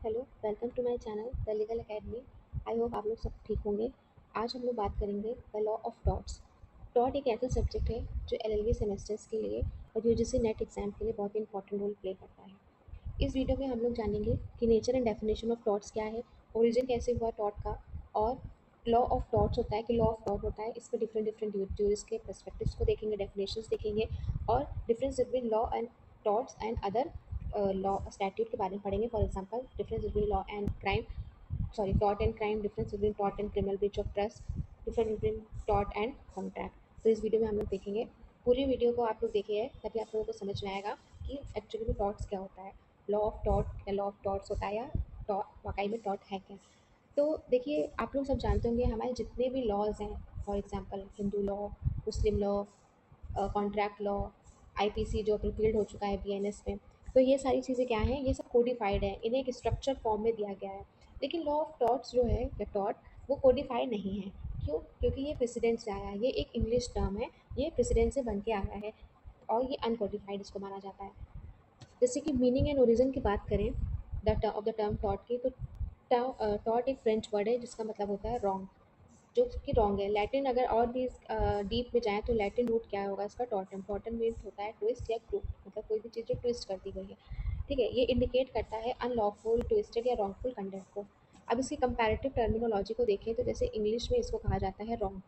Hello, welcome to my channel the legal academy. I hope आप लोग सब ठीक होंगे। आज हम लोग बात करेंगे the law of torts. Tort एक ऐसा सब्जेक्ट है जो एलएलबी सेमेस्टर्स के लिए और यूजीसी नेट एग्जाम के लिए बहुत ही इंपॉर्टेंट रोल प्ले करता है। इस वीडियो में हम लोग जानेंगे कि nature and definition of torts क्या है, ओरिजिन कैसे हुआ टॉर्ट का, और लॉ ऑफ टॉर्ट्स होता है कि लॉ ऑफ टॉर्ट होता है, इस पर डिफरेंट डिफरेंट यूरिस्ट के पर्सपेक्टिव्स को देखेंगे, डेफिनेशंस देखेंगे, और difference between law and torts and other law statute के बारे में पढ़ेंगे। For example difference between law and crime, sorry tort and crime, difference between tort and criminal breach of trust, difference between tort and contract. तो इस video में हम लोग देखेंगे। पूरी वीडियो को आप लोग देखिए तभी आप लोगों को समझ में आएगा कि एक्चुअली में टॉर्ट्स क्या होता है, लॉ ऑफ टॉर्ट या लॉ ऑफ टॉर्ट्स होता है, या टॉर्ट वाकई में टॉर्ट है क्या। तो देखिए, आप लोग सब जानते होंगे हमारे जितने भी लॉज हैं, for example Hindu law, Muslim law, contract law, IPC जो रिपील्ड हो चुका है बीएनएस में, तो ये सारी चीज़ें क्या हैं, ये सब कोडिफाइड है, इन्हें एक स्ट्रक्चर फॉर्म में दिया गया है। लेकिन लॉ ऑफ टॉर्ट्स जो है या टॉर्ट, वो कोडिफाइड नहीं है। क्यों? क्योंकि ये प्रेसिडेंट से आया है, ये एक इंग्लिश टर्म है, ये प्रेसिडेंट से बन के आया है, और ये अनकोडिफाइड इसको माना जाता है। जैसे कि मीनिंग एंड ओरिजिन की बात करें ऑफ द टर्म टॉट की, तो टॉट एक फ्रेंच वर्ड है जिसका मतलब होता है रॉन्ग, जो कि रॉन्ग है। लैटिन अगर और भी डीप में जाएँ तो लैटिन रूट क्या होगा इसका, टॉटम। टॉटम मीन्स होता है ट्विस्ट या क्रूप, मतलब कोई भी चीज़ जो ट्विस्ट कर दी गई है। ठीक है, ये इंडिकेट करता है अनलॉफुल, ट्विस्टेड या रॉन्गफुल कंटेंट को। अब इसकी कंपैरेटिव टर्मिनोलॉजी को देखें तो जैसे इंग्लिश में इसको कहा जाता है रॉन्ग,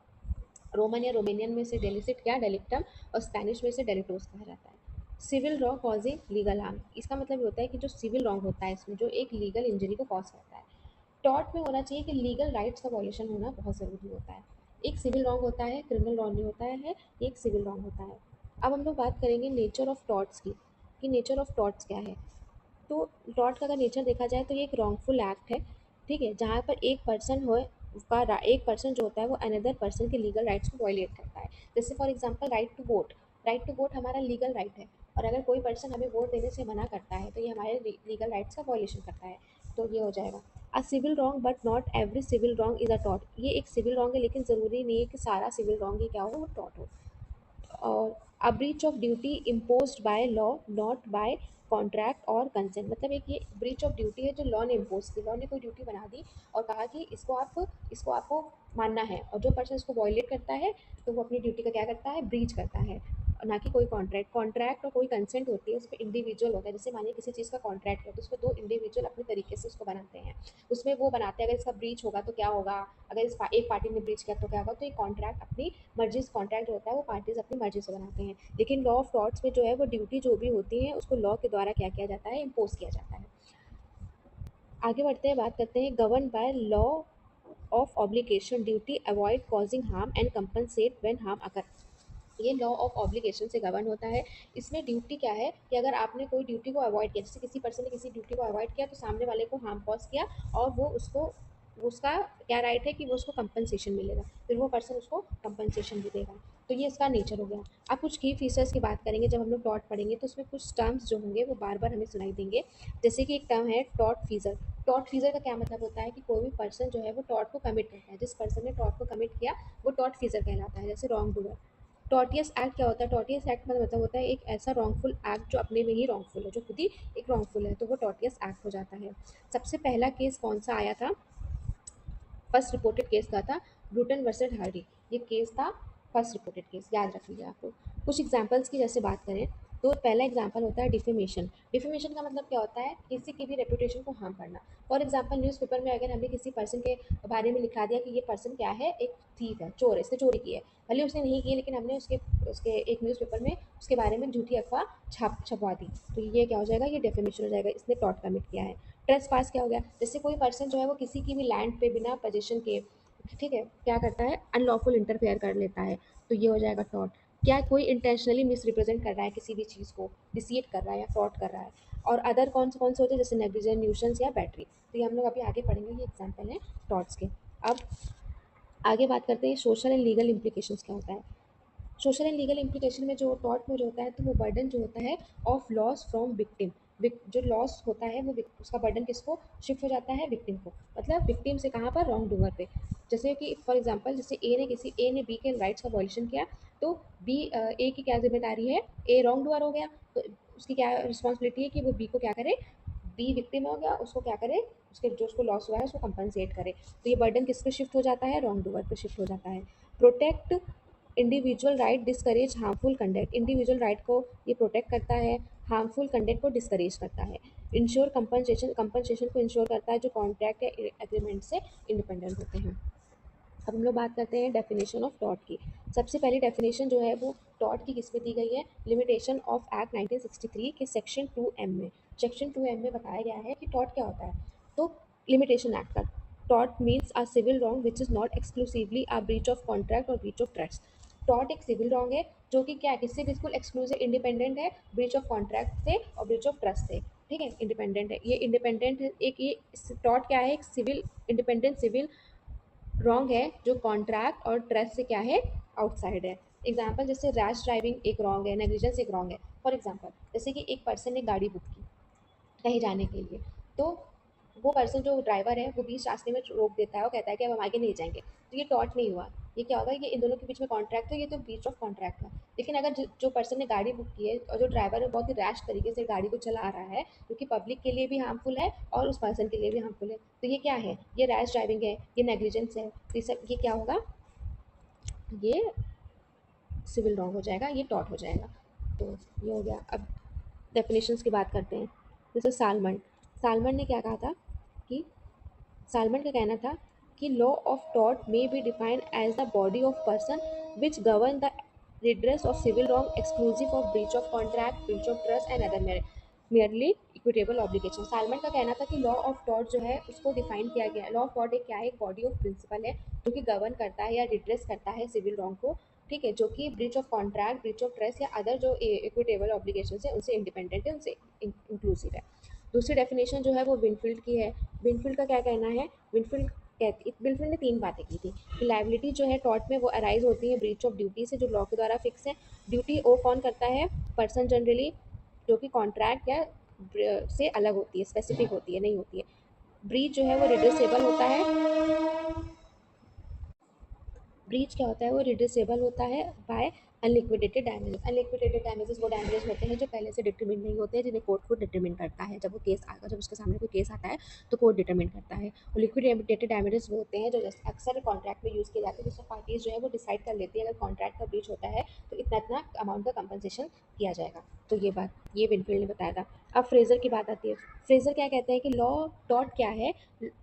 रोमन या रोमेनियन में से डेलिसिट या डेलिक्टम, और स्पेनिश में से डेलिटोस कहा जाता है। Civil wrong causing legal harm, इसका मतलब ये होता है कि जो सिविल रॉन्ग होता है इसमें जो एक लीगल इंजरी को कॉज करता है। टॉर्ट में होना चाहिए कि लीगल राइट्स का वॉल्यूशन होना बहुत ज़रूरी होता है। एक सिविल रॉन्ग होता है, क्रिमिनल रॉन्ग नहीं होता है, एक सिविल रॉन्ग होता है। अब हम लोग बात करेंगे नेचर ऑफ टॉर्ट्स की, कि नेचर ऑफ टॉर्ट्स क्या है। तो टॉर्ट का अगर नेचर देखा जाए तो ये एक रॉन्गफुल एक्ट है। ठीक है, जहाँ पर एक पर्सन हो, एक पर्सन जो होता है वो अनदर पर्सन के लीगल राइट्स को वायलेट करता है। जैसे for example right to vote, right to vote हमारा लीगल राइट है, और अगर कोई पर्सन हमें वोट देने से मना करता है तो ये हमारे लीगल राइट्स का वायलेशन करता है। तो ये हो जाएगा a civil wrong, but not every civil wrong is a tort. ये एक सिविल रॉन्ग है, लेकिन ज़रूरी नहीं है कि सारा सिविल रॉन्ग ही क्या हो, वो टॉर्ट हो। और a breach of duty imposed by law, not by contract और कंसेंट, मतलब एक ये ब्रीच ऑफ ड्यूटी है जो लॉ ने इम्पोज की, लॉ ने कोई ड्यूटी बना दी और कहा कि इसको आपको मानना है, और जो पर्सन इसको वॉयलेट करता है तो वो अपनी ड्यूटी का क्या करता है, ब्रीच करता है। ना कि कोई कॉन्ट्रैक्ट, कॉन्ट्रैक्ट और कोई कंसेंट होती है, उसमें इंडिविजुअल होता है। जैसे मानिए किसी चीज़ का कॉन्ट्रैक्ट है तो उसमें दो इंडिविजुअल अपने तरीके से उसको बनाते हैं, उसमें वो बनाते हैं अगर इसका ब्रीच होगा तो क्या होगा, अगर एक पार्टी ने ब्रीच किया तो क्या होगा। तो ये कॉन्ट्रैक्ट अपनी मर्जी से, कॉन्ट्रैक्ट जो होता है वो पार्टीज अपनी मर्जी से बनाते हैं। लेकिन लॉ ऑफ टॉर्ट्स में जो है वो ड्यूटी जो भी होती है उसको लॉ के द्वारा क्या किया जाता है, इम्पोज किया जाता है। आगे बढ़ते हैं, बात करते हैं govern by law of obligation, duty avoid causing harm and compensate when harm occur. ये लॉ ऑफ ऑब्लिगेशन से गवर्न होता है। इसमें ड्यूटी क्या है कि अगर आपने कोई ड्यूटी को अवॉइड किया, जैसे किसी पर्सन ने किसी ड्यूटी को अवॉइड किया तो सामने वाले को हार्म कॉज किया, और वो उसका क्या राइट है कि वो उसको कंपनसेशन मिलेगा, फिर वो पर्सन उसको कंपनसेशन भी देगा। तो ये इसका नेचर हो गया। अब कुछ की फीचर्स की बात करेंगे, जब हम लोग टॉट पढ़ेंगे तो उसमें कुछ टर्म्स जो होंगे वो बार बार हमें सुनाई देंगे। जैसे कि एक टर्म है टॉट फीजर। टॉट फीजर का क्या मतलब होता है कि कोई भी पर्सन जो है वो टॉट को कमिट करता है, जिस पर्सन ने टॉट को कमिट किया वो टॉट फीजर कहलाता है। जैसे रॉन्ग डूअर। टॉर्टियस एक्ट क्या होता है, टॉर्टियस एक्ट का मतलब होता है एक ऐसा रॉन्गफुल एक्ट जो अपने में ही रॉन्गफुल है, जो खुद ही एक रॉन्गफुल है, तो वो टॉर्टियस एक्ट हो जाता है। सबसे पहला केस कौन सा आया था, फर्स्ट रिपोर्टेड केस का था ब्रूटन वर्सेस हार्डी। ये केस था फर्स्ट रिपोर्टेड केस, याद रख लीजिए आप लोग। कुछ एग्जांपल्स की जैसे बात करें तो पहला एग्जांपल होता है डिफेमेशन। डिफेमेशन का मतलब क्या होता है, किसी की भी रेपुटेशन को हार्म करना। फॉर एग्जांपल न्यूज़पेपर में अगर हमने किसी पर्सन के बारे में लिखा दिया कि ये पर्सन क्या है, एक थीफ है, चोर है, इसने चोरी की है, भले उसने नहीं की है, लेकिन हमने उसके उसके एक न्यूज़पेपर में उसके बारे में झूठी अफवाह छपवा दी, तो ये क्या हो जाएगा, ये डेफेमेशन हो जाएगा, इसने टॉट कमिट किया है। ट्रेस पास क्या हो गया, जैसे कोई पर्सन जो है वो किसी की भी लैंड पे बिना पोजीशन के, ठीक है, क्या करता है, अनलॉफुल इंटरफेयर कर लेता है, तो ये हो जाएगा टॉट। क्या कोई इंटेंशनली मिसरिप्रेजेंट कर रहा है किसी भी चीज़ को, डिसीट कर रहा है या फ्रॉड कर रहा है। और अदर कौन से होते हैं, जैसे नेग्लिजेंट, न्यूसेंस या बैटरी। तो ये हम लोग अभी आगे पढ़ेंगे, ये एग्जाम्पल है टॉट्स के। अब आगे बात करते हैं सोशल एंड लीगल इम्प्लीकेशंस क्या होता है। सोशल एंड लीगल इम्प्लीकेशन में जो टॉर्ट में जो होता है, तो वो बर्डन जो होता है ऑफ लॉस फ्रॉम विक्टिम। जो लॉस होता है वो उसका बर्डन किसको शिफ्ट हो जाता है, विक्टिम को। मतलब विक्टिम से कहाँ पर, रॉन्ग डूअर पे। जैसे कि फॉर एग्जांपल जैसे ए ने बी के राइट्स का वॉल्यूशन किया, तो बी ए की क्या जिम्मेदारी है, ए रॉन्ग डूअर हो गया तो उसकी क्या रिस्पॉन्सिबिलिटी है कि वो बी को क्या करे, बी विक्टिम हो गया, उसको क्या करे, उसके जो उसको लॉस हुआ है उसको कंपनसेट करे। तो ये बर्डन किस पे शिफ्ट हो जाता है, रॉन्ग डूअर पे शिफ्ट हो जाता है। Protect individual right, discourage harmful conduct, individual right को ये प्रोटेक्ट करता है, हार्मफुल कंडक्ट को डिस्करेज करता है। इंश्योर कंपनसेशन, कंपनसेशन को इंश्योर करता है जो कॉन्ट्रैक्ट या एग्रीमेंट से इंडिपेंडेंट होते हैं। अब हम लोग बात करते हैं डेफिनेशन ऑफ टॉर्ट की। सबसे पहली डेफिनेशन जो है वो टॉर्ट की किस में दी गई है, लिमिटेशन ऑफ एक्ट 1963 के सेक्शन 2M में। सेक्शन 2M में बताया गया है कि टॉर्ट क्या होता है। तो लिमिटेशन एक्ट का, tort means a civil wrong which is not exclusively a breach of contract और ब्रीच ऑफ ट्रस्ट। टॉर्ट एक सिविल रॉन्ग है जो कि क्या है, किससे बिल्कुल एक्सक्लूसिव इंडिपेंडेंट है, ब्रीच ऑफ कॉन्ट्रैक्ट से और ब्रीच ऑफ ट्रस्ट से। ठीक है, इंडिपेंडेंट है ये, इंडिपेंडेंट एक ये टॉर्ट क्या है, एक सिविल इंडिपेंडेंट सिविल रॉन्ग है जो कॉन्ट्रैक्ट और ट्रस्ट से क्या है, आउटसाइड है। एग्जाम्पल जैसे रैश ड्राइविंग एक रॉन्ग है, नेग्लिजेंस एक रॉन्ग है। फॉर एग्जाम्पल जैसे कि एक पर्सन ने गाड़ी बुक की कहीं जाने के लिए, तो वो पर्सन जो ड्राइवर है वो बीच रास्ते में रोक देता है और कहता है कि अब हम आगे नहीं जाएंगे, तो ये टॉर्ट नहीं हुआ। ये क्या होगा, ये इन दोनों के बीच में कॉन्ट्रैक्ट है, ये तो बीच ऑफ कॉन्ट्रैक्ट है। लेकिन अगर जो पर्सन ने गाड़ी बुक की है और जो ड्राइवर है बहुत ही रैश तरीके से गाड़ी को चला रहा है, जो कि पब्लिक के लिए भी हार्मफुल है और उस पर्सन के लिए भी हार्मफुल है, तो ये क्या है, ये रैश ड्राइविंग है, ये नेग्लिजेंस है। तो ये सब ये क्या होगा, ये सिविल रॉन्ग हो जाएगा, ये टॉर्ट हो जाएगा। तो ये हो गया। अब डेफिनेशंस की बात करते हैं। जैसे सालमन, सालमन ने क्या कहा था कि, सालमन का कहना था कि law of tort may be defined as the body of person which govern the redress of civil wrong exclusive of breach of contract, breach of trust and other merely equitable obligation। Salmon का कहना था कि law of tort जो है उसको define किया गया है। लॉ ऑफ टॉर्ट एक क्या है, एक बॉडी ऑफ प्रिंसिपल है जो कि गवर्न करता है या रिड्रेस करता है सिविल रॉन्ग को। ठीक है, जो कि breach of contract, breach of trust या अदर जो इक्विटेबल ऑब्लिगेशन है उनसे इंडिपेंडेंट है, उनसे इंक्लूसिव है। दूसरी डेफिनेशन जो है वो विनफील्ड की है। विनफील्ड का क्या कहना है, विनफील्ड कहती, विनफील्ड ने तीन बातें की थी कि लाइबिलिटी जो है टॉर्ट में वो अराइज होती है ब्रीच ऑफ ड्यूटी से जो लॉ के द्वारा फिक्स है। ड्यूटी ओ कौन करता है, पर्सन जनरली, जो कि कॉन्ट्रैक्ट या से अलग होती है, स्पेसिफिक होती है, नहीं होती है। ब्रीच जो है वो रिड्रेसेबल होता है, ब्रीच क्या होता है, वो रिड्रेसेबल होता है by unliquidated damages. Unliquidated damages वो डैमेजेस होते हैं जो पहले से डिटरमिन नहीं होते हैं, जिन्हें कोर्ट को डिटरमिन करता है। जब वो केस आएगा, जब उसके सामने कोई केस आता है तो कोर्ट डिटरमिन करता है। और लिक्विडेटेड डैमेजेस वो होते हैं जो जैसे अक्सर कॉन्ट्रैक्ट में यूज़ किए जाते हैं, जिससे पार्टीज जो है वो डिसाइड कर लेती है अगर कॉन्ट्रैक्ट का ब्रीच होता है तो इतना इतना अमाउंट का कंपनसेशन किया जाएगा। तो ये बात ये विनफील्ड ने बताया था। अब फ्रेजर की बात आती है। फ्रेजर क्या कहते हैं कि लॉ टॉर्ट क्या है,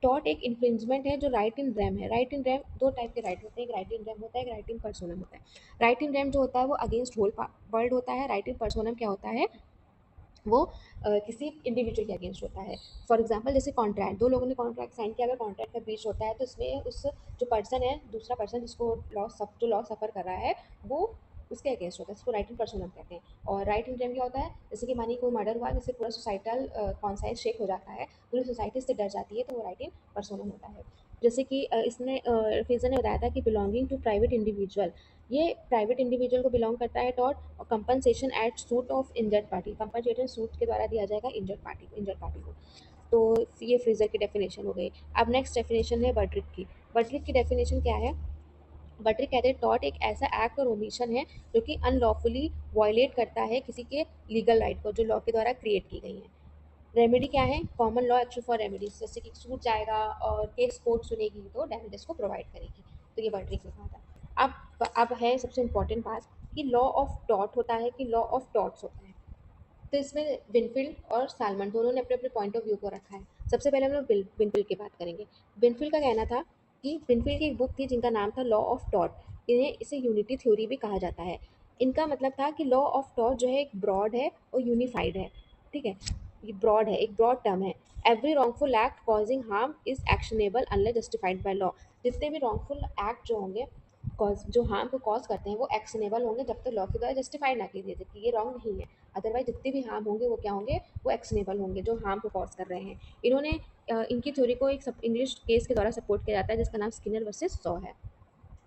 टॉर्ट एक इन्फ्रिंजमेंट है जो राइट इन रेम है। राइट इन रेम दो टाइप के राइट होते हैं, एक राइट इन रेम होता है, एक राइट इन पर्सोनम होता है। राइट इन रेम जो होता है वो अगेंस्ट होल वर्ल्ड होता है। राइट इन पर्सोनम क्या होता है, वो किसी इंडिविजुअल के अगेंस्ट होता है। फॉर एग्जांपल जैसे कॉन्ट्रैक्ट, दो लोगों ने कॉन्ट्रैक्ट साइन किया, अगर कॉन्ट्रैक्ट का ब्रीच होता है तो इसमें उस जो पर्सन है, दूसरा पर्सन जिसको जो लॉस सफ़र कर रहा है, वो उसके अगेंस्ट होता है, इसको राइट इन पर्सोनम कहते हैं। और राइट इन रेम क्या होता है, जैसे कि मानिए कोई मर्डर हुआ, जिससे पूरा सोसाइटल कॉन्साइंस शेक हो जाता है, पूरी सोसाइटी से डर जाती है, तो वो राइट इन पर्सोनम होता है। जैसे कि इसने फ्रेजर ने बताया था कि बिलोंगिंग टू प्राइवेट इंडिविजुअल, ये प्राइवेट इंडिविजुअल को बिलोंग करता है टॉर्ट। और compensation at suit of injured party, compensation suit के द्वारा दिया जाएगा इंजर्ड पार्टी को। तो ये फ्रीजर की डेफिनेशन हो गई। अब नेक्स्ट डेफिनेशन है बड्रिक की। बड्रिक की डेफिनेशन क्या है, बड्रिक कहते हैं टॉर्ट एक ऐसा एक्ट और ओमिशन है जो कि अनलॉफुली वायलेट करता है किसी के लीगल राइट को जो लॉ के द्वारा क्रिएट की गई है। रेमेडी क्या है, common law action for remedies, जैसे कि सूट जाएगा और केस कोर्ट सुनेगी तो डैमेजेस को प्रोवाइड करेगी। तो ये बड्रिक ने कहा था। अब है सबसे इंपॉर्टेंट बात कि लॉ ऑफ टॉर्ट होता है कि लॉ ऑफ टॉर्ट्स होता है। तो इसमें विनफील्ड और सालमन दोनों ने अपने अपने पॉइंट ऑफ व्यू को रखा है। सबसे पहले हम लोग विनफील्ड की बात करेंगे। विनफील्ड का कहना था कि विनफील्ड की एक बुक थी जिनका नाम था लॉ ऑफ टॉर्ट। इन्हें इसे यूनिटी थ्योरी भी कहा जाता है। इनका मतलब था कि लॉ ऑफ टॉर्ट जो है एक ब्रॉड है और यूनिफाइड है। ठीक है, ये ब्रॉड है, एक ब्रॉड टर्म है। Every wrongful act causing harm is actionable unless justified by law. जितने भी रॉन्गफुल एक्ट जो होंगे, कॉज जो हार्म को कॉज करते हैं, वो एक्शनेबल होंगे जब तक लॉ के द्वारा जस्टिफाई ना किए जाए कि ये रॉन्ग नहीं है। अदरवाइज जितने भी हार्म होंगे वो क्या होंगे, वो एक्शनेबल होंगे जो हार्म को कॉज कर रहे हैं। इन्होंने इनकी थ्योरी को एक इंग्लिश केस के द्वारा सपोर्ट किया जाता है जिसका नाम स्किनर वर्सेस सॉ है।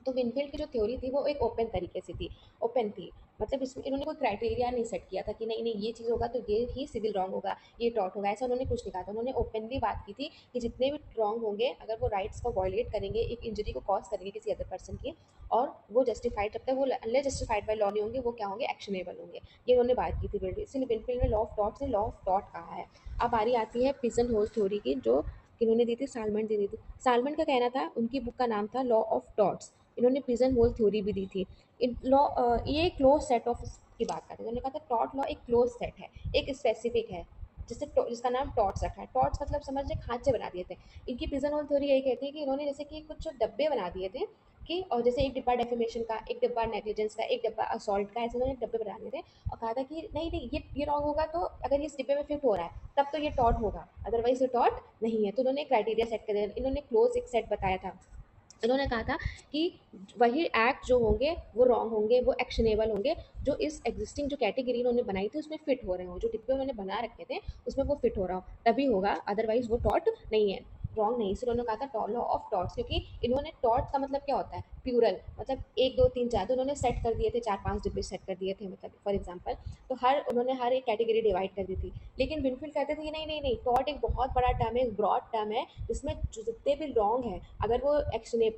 तो विनफील्ड की जो थ्योरी थी वो एक ओपन तरीके से थी, ओपन थी। मतलब इसमें इन्होंने कोई क्राइटेरिया नहीं सेट किया था कि नहीं नहीं ये चीज़ होगा तो ये ही सिविल रॉन्ग होगा, ये टॉर्ट होगा, ऐसा उन्होंने कुछ नहीं कहा था। उन्होंने ओपनली बात की थी कि जितने भी रॉन्ग होंगे अगर वो राइट्स को वायलेट करेंगे, एक इंजरी को कॉज करेंगे किसी अदर पर्सन की, और वो जस्टिफाइड, जब तक वो अनलेस जस्टिफाइड बाय लॉ नहीं होंगे वो क्या होंगे, एक्शनेबल होंगे। ये उन्होंने बात की थी बिल्कुल, इसीलिए विनफील्ड ने लॉ ऑफ टॉर्ट से लॉ ऑफ टॉर्ट कहा है। अब बारी आती है पिजन होल थ्योरी की, जो किन्होंने दी थी, सालमन दी थी। सालमन का कहना था, उनकी बुक का नाम था लॉ ऑफ टॉर्ट्स। इन्होंने पिजन होल थ्योरी भी दी थी। इन लॉ ये क्लोज सेट ऑफ की बात करते हैं। उन्होंने कहा था टॉर्ट लॉ एक क्लोज सेट है, एक स्पेसिफिक है, जिसका नाम टॉर्ट्स रखा है। टॉर्ट्स मतलब समझ ले खांचे बना दिए थे। इनकी पिजन होल थ्योरी यही कहती है कि इन्होंने जैसे कि कुछ डब्बे बना दिए थे कि, और जैसे एक डिब्बा डेफिमेशन का, एक डिब्बा नेग्लिजेंस का, एक डिब्बा असॉल्ट का, ऐसे उन्होंने डब्बे बना दिए थे और कहा था कि नहीं नहीं ये रॉन्ग होगा, तो अगर ये इस डिब्बे में फिट हो रहा है तब तो ये टॉर्ट होगा, अदरवाइज ये टॉर्ट नहीं है। तो उन्होंने क्राइटेरिया सेट कर दिया, इन्होंने क्लोज एक सेट बताया था। इन्होंने कहा था कि वही एक्ट जो होंगे वो रॉन्ग होंगे, वो एक्शनेबल होंगे जो इस एग्जिस्टिंग जो कैटेगरी उन्होंने बनाई थी उसमें फिट हो रहे हो, जो डिब्बे उन्होंने बना रखे थे उसमें वो फिट हो रहा हो तभी होगा, अदरवाइज वो टॉट नहीं है, रॉन्ग नहीं। इसलिए उन्होंने कहा था लॉ ऑफ टॉट्स, क्योंकि इन्होंने टॉट का मतलब क्या होता है, प्यूरल, मतलब एक दो तीन चार, तो उन्होंने सेट कर दिए थे, चार पांच डिब्बे सेट कर दिए थे, मतलब फॉर एग्जाम्पल। तो उन्होंने हर एक कैटेगरी डिवाइड कर दी थी। लेकिन विनफील्ड कहते थे कि नहीं नहीं नहीं, टॉट एक बहुत बड़ा टर्म है, एक ब्रॉड टर्म है, जिसमें जितने भी रॉन्ग है, अगर वो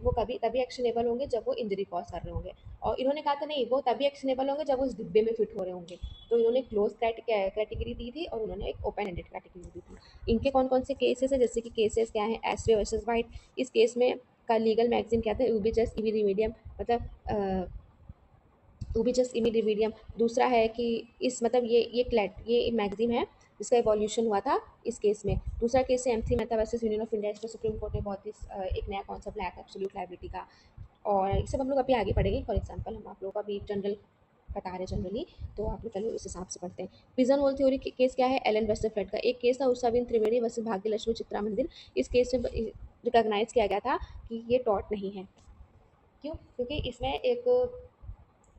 वो कभी तभी एक्शनेबल होंगे जब वो इंजरी कॉज कर रहे होंगे। और इन्होंने कहा था नहीं, वो तभी एक्शनेबल होंगे जब वो उस डिब्बे में फिट हो रहे होंगे। तो इन्होंने क्लोज कैटेगरी दी थी और उन्होंने एक ओपन एंडेड कैटेगरी दी थी। इनके कौन कौन से केसेस है, जैसे कि केसेस क्या है, एस्ट्रे वर्सेस वाइट। इस केस में का लीगल मैगजीन क्या था, यूबीजस इवी मीडियम, मतलब यूबीजस इवी मीडियम। दूसरा है कि इस मतलब ये मैगजीन है जिसका एवोल्यूशन हुआ था इस केस में। दूसरा केस है M three Mehta versus Union of India, इसमें सुप्रीम कोर्ट ने बहुत ही एक नया कॉन्सेप्ट लाया था एब्सोल्यूट लायबिलिटी का। और ये सब हम लोग अभी आगे पढ़ेंगे। फॉर एग्जांपल हम आप लोगों का भी जनरल बता रहे जनरली, तो आप लोग पहले उस हिसाब से पढ़ते हैं। पिजन होल थ्योरी केस क्या है, एलन वेस्टर फ्लड का एक केस था, उषाविन त्रिवेदी वर्सेस भाग्य लक्ष्मी चित्रा मंदिर। इस केस में रिकॉग्नाइज किया गया था कि ये टॉट नहीं है। क्यों? क्योंकि इसमें एक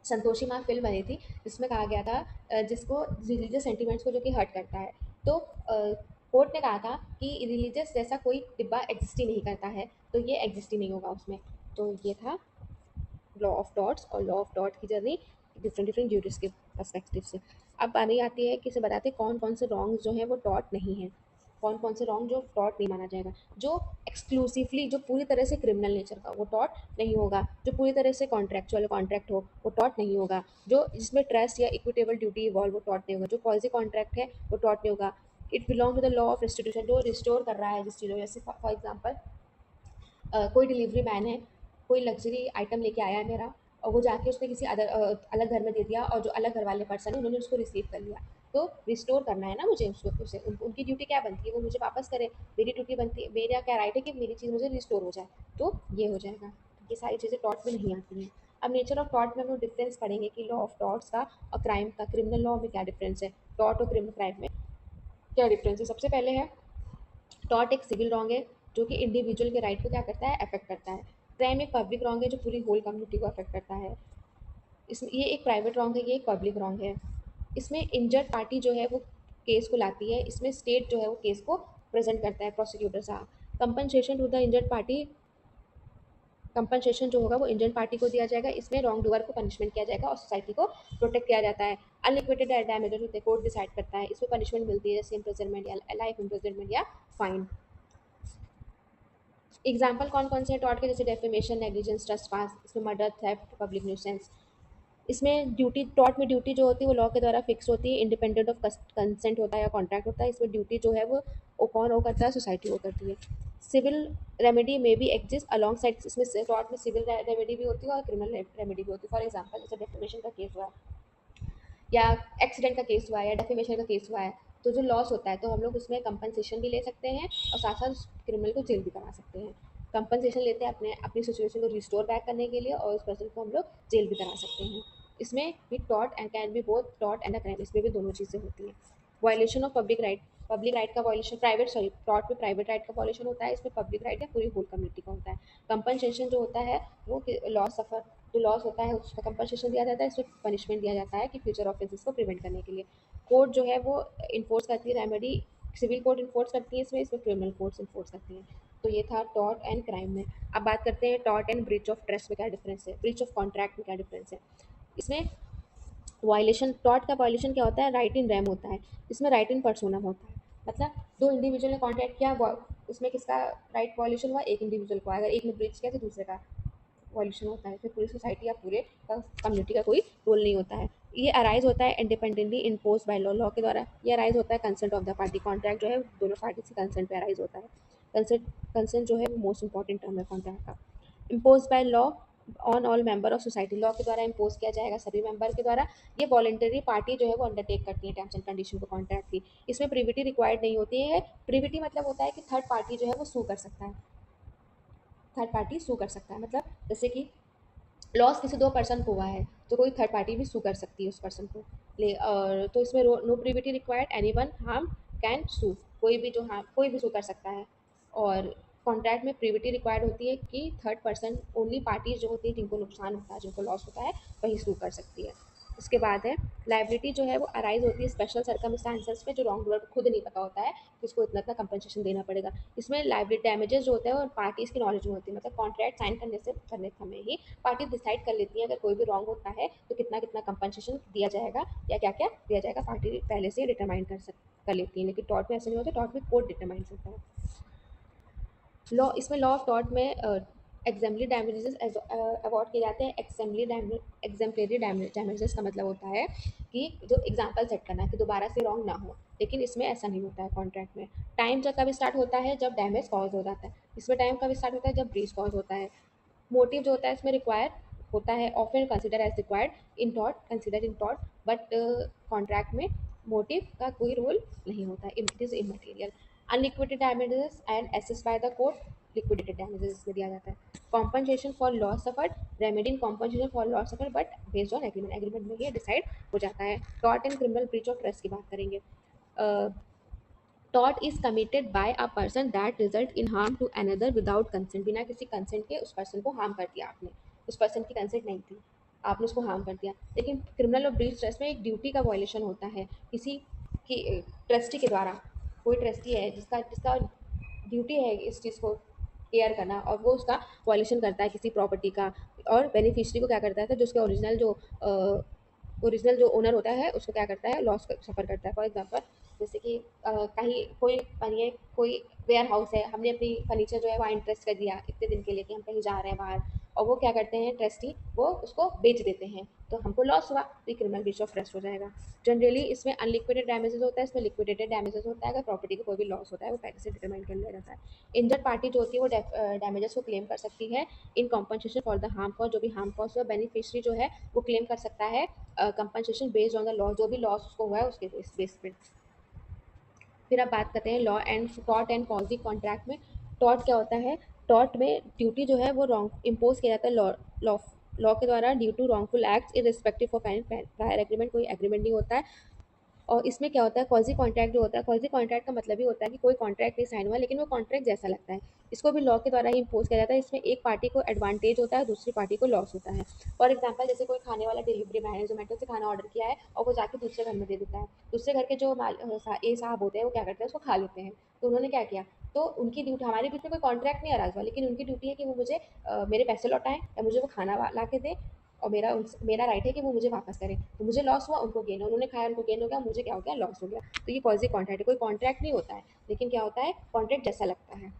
संतोषी माँ फिल्म बनी थी जिसमें कहा गया था, जिसको रिलीजियस सेंटिमेंट्स को जो कि हर्ट करता है, तो कोर्ट ने कहा था कि रिलीजियस जैसा कोई डिब्बा एग्जिस्ट ही नहीं करता है, तो ये एग्जिस्ट ही नहीं होगा उसमें। तो ये था लॉ ऑफ डॉट्स और लॉ ऑफ डॉट की जर्नी डिफरेंट डिफरेंट ड्यूटीज के पर्सपेक्टिव से। अब बारी आती है कि इसे बताते हैं कौन कौन से रॉन्ग जो है वो डॉट नहीं है, कौन कौन से रॉन्ग जो टॉट नहीं माना जाएगा। जो एक्सक्लूसिवली, जो पूरी तरह से क्रिमिनल नेचर का, वो टॉट नहीं होगा। जो पूरी तरह से कॉन्ट्रेक्चुअल कॉन्ट्रैक्ट हो, वो टॉट नहीं होगा। जो जिसमें ट्रस्ट या इक्विटेबल ड्यूटी इवॉल्व, वो टॉट नहीं होगा। जो पॉलिसी कॉन्ट्रैक्ट है वो टॉट नहीं होगा। It belong to the law of restitution, जो रिस्टोर कर रहा है जिस चीज़ों, जैसे फॉर एग्जाम्पल कोई डिलीवरी मैन है, कोई लग्जरी आइटम लेके आया है मेरा, और वो जाके उसने किसी अलग घर में दे दिया, और जो अलग घर वाले पर्सन है उन्होंने उसको रिसीव कर लिया। तो रिस्टोर करना है ना मुझे उसको, उनकी ड्यूटी क्या बनती है, वो मुझे वापस करे। मेरी ड्यूटी बनती है, मेरा क्या राइट है कि मेरी चीज़ मुझे रिस्टोर हो जाए। तो ये हो जाएगा। ये सारी चीज़ें टॉट में नहीं आती हैं। अब नेचर ऑफ टॉट में हम लोग डिफरेंस पढ़ेंगे कि लॉ ऑफ टॉट्स का और क्राइम का, क्रिमिनल लॉ में क्या डिफरेंस है, टॉट और क्रिमिनल क्राइम में क्या डिफरेंस है। सबसे पहले है, टॉर्ट एक सिविल रॉन्ग है जो कि इंडिविजुअल के राइट को क्या करता है, अफेक्ट करता है। क्राइम एक पब्लिक रॉन्ग है जो पूरी होल कम्युनिटी को अफेक्ट करता है। इसमें ये एक प्राइवेट रॉन्ग है, ये एक पब्लिक रॉन्ग है। इसमें इंजर्ड पार्टी जो है वो केस को लाती है, इसमें स्टेट जो है वो केस को प्रेजेंट करता है, प्रोसिक्यूटर साहब। Compensation to the injured party, compensation जो होगा वो इंडियन पार्टी को दिया जाएगा। इसमें रॉन्ग डूअर को पनिशमेंट किया जाएगा और सोसाइटी को प्रोटेक्ट किया जाता है। अनलिक्विडेड डैमेजेस होते हैं, कोर्ट डिसाइड करता है, इसमें पनिशमेंट मिलती है, जैसे इम्प्रिजनमेंट या लाइफ इम्प्रिजनमेंट या फाइन। एग्जाम्पल कौन कौन से हैं टॉर्ट के, जैसे डेफेमेशन, नेग्लिजेंस, ट्रेसपास, इसमें मर्डर, थेफ्ट, पब्लिक न्यूसेंस। इसमें ड्यूटी, टॉर्ट में ड्यूटी जो होती है वो लॉ के द्वारा फिक्स होती है, इंडिपेंडेंट ऑफ कंसेंट होता है या कॉन्ट्रैक्ट होता है। इसमें ड्यूटी जो है वो कौन वो करता है, सोसाइटी वो करती है। सिविल रेमेडी में भी एग्जिस्ट अलॉन्ग साइड, इसमें टॉर्ट में सिविल रेमेडी भी होती है और क्रिमिनल रेमेडी भी होती है। फॉर एग्जाम्पल जैसे डेफेमेशन का केस हुआ, या एक्सीडेंट का केस हुआ है, या डेफेमेशन का केस हुआ है, तो जो लॉस होता है तो हम लोग उसमें कंपनसेशन भी ले सकते हैं और साथ साथ क्रिमिनल को जेल भी करा सकते हैं। कंपनसेशन लेते हैं अपनी सिचुएशन को रिस्टोर बैक करने के लिए, और उस पर्सन को हम लोग जेल भी करा सकते हैं। इसमें भी taught and can be both taught and a crime, इसमें भी दोनों चीज़ें होती हैं। Violation of public right, public right का वायलेशन, प्राइवेट सॉरी टॉट में प्राइवेट राइट का वायलेशन होता है, इसमें पब्लिक राइट या पूरी होल कम्युनिटी का होता है। कंपनसेशन जो होता है वो लॉस सफर, जो लॉस होता है उसका कंपनसेशन दिया जाता है, इसमें पनिशमेंट दिया जाता है कि फ्यूचर ऑफेंसेस को प्रिवेंट करने के लिए। कोर्ट जो है वो इन्फोर्स करती है रेमेडी, सिविल कोर्ट इन्फोर्स करती है इसमें, इसमें क्रिमिनल कोर्ट्स इन्फोर्स करती हैं। तो ये था टॉर्ट एंड क्राइम में। अब बात करते हैं tort and breach of trust में क्या डिफरेंस है, ब्रीच ऑफ कॉन्ट्रैक्ट में क्या डिफरेंस है। इसमें वायलेशन, टॉर्ट का वायलेशन क्या होता है, राइट इन रैम होता है, इसमें राइट इन पर्सोनम होता है। मतलब दो इंडिविजुअल ने कॉन्ट्रैक्ट किया, उसमें किसका राइट वायलेशन हुआ, एक इंडिविजुअल को, अगर एक ने ब्रीच किया तो दूसरे का वॉल्यूशन होता है, फिर पूरी सोसाइटी या पूरे कम्युनिटी का कोई रोल नहीं होता है। ये अराइज होता है independently impose by law, law के द्वारा ये अराइज होता है consent of the party, contract जो है दोनों पार्टी से कंसेंट पे अराइज होता है। कंसेंट, कंसेंट जो है वो मोस्ट इंपॉर्टेंट टर्म है कॉन्ट्रैक्ट का। Impose by law on all member of society, law के द्वारा इम्पोज किया जाएगा सभी मेंबर के द्वारा। ये वॉलंटरी पार्टी जो है वो अंडरटेक करती है टर्म्स एंड कंडीशन को कॉन्ट्रैक्ट की। इसमें प्रिविटी रिक्वायर्ड नहीं होती है। प्रिविटी मतलब होता है कि थर्ड पार्टी जो है वो सू कर सकता है, थर्ड पार्टी सू कर सकता है। मतलब जैसे कि लॉस किसी दो पर्सन को हुआ है तो कोई थर्ड पार्टी भी सू कर सकती है उस पर्सन को ले, और तो इसमें no privity required, anyone harm can sue, कोई भी जो हार्म, कोई भी सू कर सकता है। और कॉन्ट्रैक्ट में प्रिविटी रिक्वायर्ड होती है कि थर्ड पर्सन, ओनली पार्टीज जो होती है जिनको नुकसान होता है, जिनको लॉस होता है, वही सू कर सकती है। उसके बाद है लाइबिलिटी जो है वो अराइज होती है स्पेशल सर्कमस्टांसेस में, जो रॉन्ग डूअर को खुद नहीं पता होता है कि उसको इतना इतना कंपनसेशन देना पड़ेगा। इसमें लाइबिलिटी डैमेजेस जो होते हैं और पार्टीज की नॉलेज में होती है, मतलब कॉन्ट्रैक्ट साइन करने समय ही पार्टी डिसाइड कर लेती है अगर कोई भी रॉन्ग होता है तो कितना कितना कंपनसेशन दिया जाएगा या क्या क्या दिया जाएगा, पार्टी पहले से डिटरमाइन कर लेती है। लेकिन टॉर्ट में ऐसा नहीं होता, टॉर्ट में कोर्ट डिटरमाइन होता है। लॉ, इसमें लॉ ऑफ टॉर्ट में एग्जाम्पली डैमेजेस अवॉर्ड किए जाते हैं। एग्जाम्पलरी डैमेजेस का मतलब होता है कि जो एग्जाम्पल सेट करना है कि दोबारा से रॉन्ग ना हो, लेकिन इसमें ऐसा नहीं होता है कॉन्ट्रैक्ट में। टाइम जब कब स्टार्ट होता है, जब डैमेज कॉज हो जाता है। इसमें टाइम कब स्टार्ट होता है, जब ब्रीच कॉज होता है। मोटिव जो होता है इसमें रिक्वायर होता है, often consider as required in टॉट, कंसिडर इन टॉट, बट कॉन्ट्रैक्ट में मोटिव का कोई रोल नहीं होता है, it is immaterial. Unliquidated damages and assess by the court, liquidated damages इसमें दिया जाता है। Compensation for loss suffered, remedy in compensation for loss suffered but based on agreement, agreement में ये डिसाइड हो जाता है। Tort and criminal breach of trust की बात करेंगे। Tort is committed by a person that result in harm to another without consent, बिना किसी कंसेंट के उस पर्सन को हार्म कर दिया आपने, उस पर्सन की कंसेंट नहीं थी, आपने उसको हार्म कर दिया। लेकिन क्रिमिनल और ब्रीच ट्रस्ट में एक ड्यूटी का वायलेशन होता है किसी की, ट्रस्टी के द्वारा। कोई ट्रस्टी है जिसका जिसका ड्यूटी है इस चीज़ को केयर करना, और वो उसका वायलेशन करता है किसी प्रॉपर्टी का, और बेनिफिशियरी को क्या करता है तो जो उसके ओरिजिनल जो ओनर होता है उसको क्या करता है, लॉस सफ़र करता है। फॉर एग्जांपल जैसे कि कहीं कोई मानिए कोई वेयर हाउस है, हमने अपनी फर्नीचर जो है वहाँ इंटरेस्ट कर दिया इतने दिन के लिए कि हम कहीं जा रहे हैं बाहर, और वो क्या करते हैं ट्रस्टी, वो उसको बेच देते हैं, तो हमको लॉस हुआ, तो क्रिमिनल ब्रीच ऑफ ट्रस्ट हो जाएगा। जनरली इसमें अनलिक्विडेटेड डैमेजेस होता है, इसमें लिक्विडेटेड डैमेजेस होता है। अगर प्रॉपर्टी को कोई भी लॉस होता है वो पहले से डिटरमाइन कर लिया जाता है। इंजर्ड पार्टी जो होती है वो डैमेजेस को क्लेम कर सकती है in compensation for the harm cause, जो भी हार्म कॉज हुआ बेनिफिशियरी जो है वो क्लेम कर सकता है compensation based on the loss, जो भी लॉस उसको हुआ है उसके बेस पे। फिर अब बात करते हैं law and tort and quasi contract में। टॉर्ट क्या होता है, टॉर्ट में ड्यूटी जो है वो रॉन्ग इम्पोज किया जाता है लॉ लॉ के द्वारा due to wrongful acts irrespective of any prior agreement, कोई एग्रीमेंट नहीं होता है। और इसमें क्या होता है, कॉजी कॉन्ट्रैक्ट जो होता है, कॉजी कॉन्ट्रैक्ट का मतलब ही होता है कि कोई कॉन्ट्रैक्ट नहीं साइन हुआ लेकिन वो कॉन्ट्रैक्ट जैसा लगता है, इसको भी लॉ के द्वारा ही इम्पोज किया जाता है। इसमें एक पार्टी को एडवांटेज होता है, दूसरी पार्टी को लॉस होता है। फॉर एग्जाम्पल जैसे कोई खाने वाला डिलीवरी मैन है, जोमेटो से खाना ऑर्डर किया है और वो जाके दूसरे घर में दे देता है, दूसरे घर के जो ए साहब होते हैं वो क्या करते हैं, उसको खा लेते हैं। तो उन्होंने क्या किया, तो उनकी ड्यूटी, हमारे बीच में कोई कॉन्ट्रैक्ट नहीं अराज हुआ, लेकिन उनकी ड्यूटी है कि वो मुझे मेरे पैसे लौटाएं या मुझे वो खाना ला के दें, और मेरा राइट है कि वो मुझे वापस करें। तो मुझे लॉस हुआ, उनको गेन, उन्होंने खाया उनको गेन हो गया, मुझे क्या हो गया, लॉस हो गया। तो ये कॉजी कॉन्ट्रैक्ट है, कोई कॉन्ट्रैक्ट नहीं होता है, लेकिन क्या होता है कॉन्ट्रैक्ट जैसा लगता है।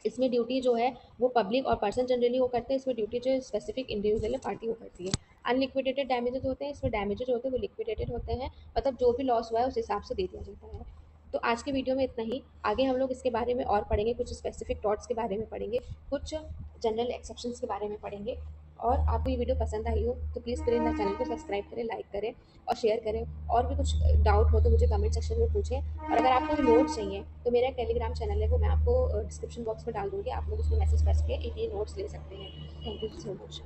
इसमें ड्यूटी जो है वो पब्लिक और पर्सन जनरली वो करते हैं, इसमें ड्यूटी जो है स्पेसिफिक इंडिविजुअल या पार्टी वो करती है। अनलिक्विडेटेड डैमेजेस होते हैं, इसमें डैमेजेस होते हैं वो लिक्विडेटेड होते हैं, मतलब जो भी लॉस हुआ है उस हिसाब से दे दिया जाता है। तो आज के वीडियो में इतना ही। आगे हम लोग इसके बारे में और पढ़ेंगे, कुछ स्पेसिफिक टॉट्स के बारे में पढ़ेंगे, कुछ जनरल एक्सेप्शंस के बारे में पढ़ेंगे। और आपको ये वीडियो पसंद आई हो तो प्लीज़ मेरे चैनल को सब्सक्राइब करें, लाइक करें और शेयर करें। और भी कुछ डाउट हो तो मुझे कमेंट सेक्शन में पूछें। और अगर आपको नोट्स चाहिए तो मेरा एक टेलीग्राम चैनल है, वो मैं आपको डिस्क्रिप्शन बॉक्स में डाल दूँगी, आप लोग उसमें मैसेज कर के ये नोट्स ले सकते हैं। Thank you so much.